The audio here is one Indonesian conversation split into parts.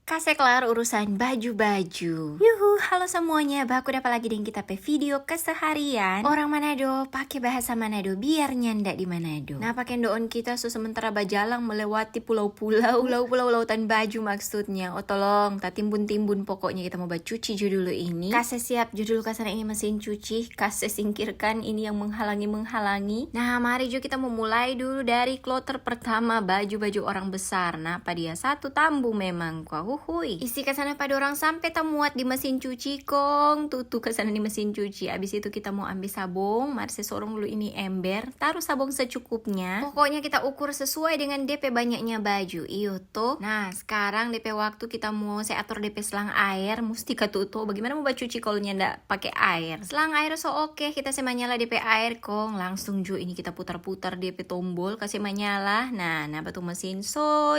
Kasih kelar urusan baju-baju. Yuhu, halo semuanya, baku dapat lagi dengan kita pe video keseharian orang Manado pakai bahasa Manado biar nyandak di Manado. Nah, pakai doon kita sementara bajalang melewati pulau-pulau lautan baju maksudnya. Oh tolong, tak timbun-timbun pokoknya kita mau cuci dulu ini. Kasih siap judul kasana ini mesin cuci, kasih singkirkan ini yang menghalangi. Nah, mari juga kita mau mulai dulu dari kloter pertama baju-baju orang besar. Nah, apa dia satu tambung memang kuah. Isi kesana pada orang sampai muat di mesin cuci kong. Tutup kesana di mesin cuci. Abis itu kita mau ambil sabong. Mari sorong dulu ini ember. Taruh sabong secukupnya. Pokoknya kita ukur sesuai dengan DP banyaknya baju. Iyo toh. Nah sekarang DP waktu kita mau saya atur DP selang air. Mesti ketutup. Bagaimana mau baju cuci kalau nyandak pakai air. Selang air oke. Kita menyala DP air kong. Langsung ju ini kita putar-putar DP tombol. Kasih menyala. Nah batu mesin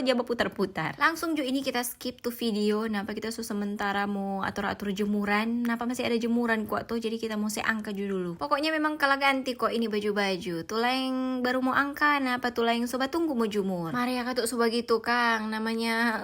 jaba putar-putar. Langsung ju ini kita skip tuh video. Napa kita sementara mau atur-atur jemuran. Napa masih ada jemuran kok tuh. Jadi kita mau angka dulu. Pokoknya memang kalah ganti kok ini baju-baju. Tulah yang baru mau angka. Napa tulah yang sobat tunggu mau jemur. Mari ya katuk sobat gitu Kang. Namanya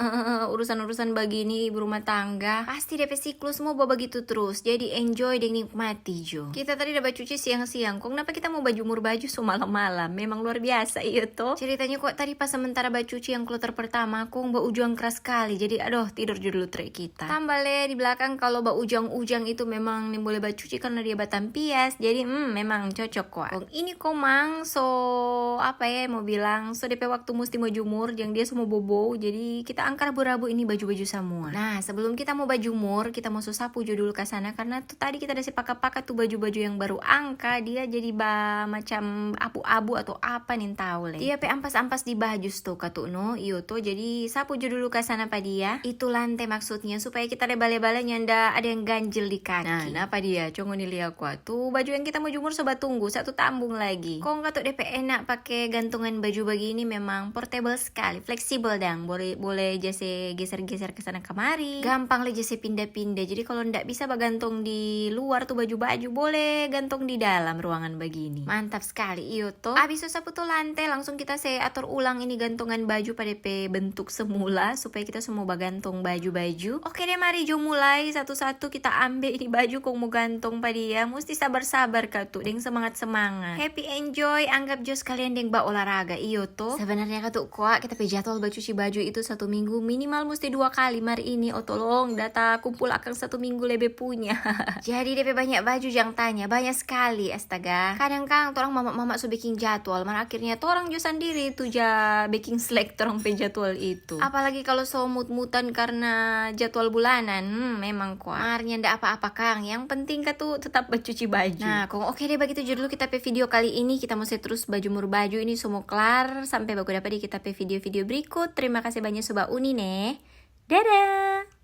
urusan-urusan begini berumah tangga. Pasti DP siklus mau bawa begitu terus. Jadi enjoy dan nikmati jo. Kita tadi udah cuci siang-siang. Kok kenapa kita mau jemur baju malam-malam. Memang luar biasa iya tuh. Ceritanya kok tadi pas sementara baju cuci yang kloter pertama. Kok mbak ujung keras sekali. Jadi aduh tidur dulu trek kita. Tambah le di belakang kalau mbak ujang-ujang itu memang boleh baju cuci karena dia batang pias. Jadi memang cocok kok. Ini komang apa ya mau bilang DP waktu mesti mau jemur yang dia semua bobo. Jadi kita angkat rabu-rabu ini baju-baju semua. Nah sebelum kita mau jemur kita mau sapu dulu ke sana karena tuh tadi kita udah pakai tuh baju-baju yang baru angka dia jadi macam abu-abu atau apa nih tahu le. Dia pe ampas-ampas di baju tuh katuno iyo tuh jadi sapu dulu ke sana pa dia. Itu lantai maksudnya supaya kita lebale-bale nyanda ada yang ganjil di kaki. Nah apa dia congo nih aku tuh baju yang kita mau jemur sobat tunggu satu tambung lagi. Kok nggak tuh DP enak pakai gantungan baju begini memang portable sekali, fleksibel dang. Boleh jase geser-geser ke sana kemari. Gampang le jase pindah-pindah. Jadi kalau ndak bisa bagantung di luar tuh baju-baju boleh gantung di dalam ruangan begini. Mantap sekali iyo tuh. Abis sapu tuh lantai langsung kita atur ulang ini gantungan baju pada DP bentuk semula supaya kita semua bagantung baju-baju. Oke deh mari jo mulai satu-satu kita ambil ini baju kong mau gantung pada dia. Mesti sabar-sabar katu deng semangat-semangat. Happy enjoy anggap jo sekalian deng olahraga iyo tuh. Sebenarnya katu kuat kita pe jadwal cuci baju itu 1 minggu minimal mesti 2 kali. Mari ini tolong data kumpul akan 1 minggu lebih punya. Jadi DP banyak baju yang tanya banyak sekali astaga. Kadang kang orang mama so bikin jadwal mana akhirnya orang jo sendiri tuh baking slack orang pe jadwal itu. Apalagi kalau mut-mutan karena jadwal bulanan memang kuarnya ndak apa-apa Kang yang penting tuh tetap bercuci baju. Nah kong oke deh begitu dulu kita pe video kali ini kita mau terus mur baju ini semua kelar sampai baku dapat di kita pe video-video berikut. Terima kasih banyak sobat Uni nih. Dadah.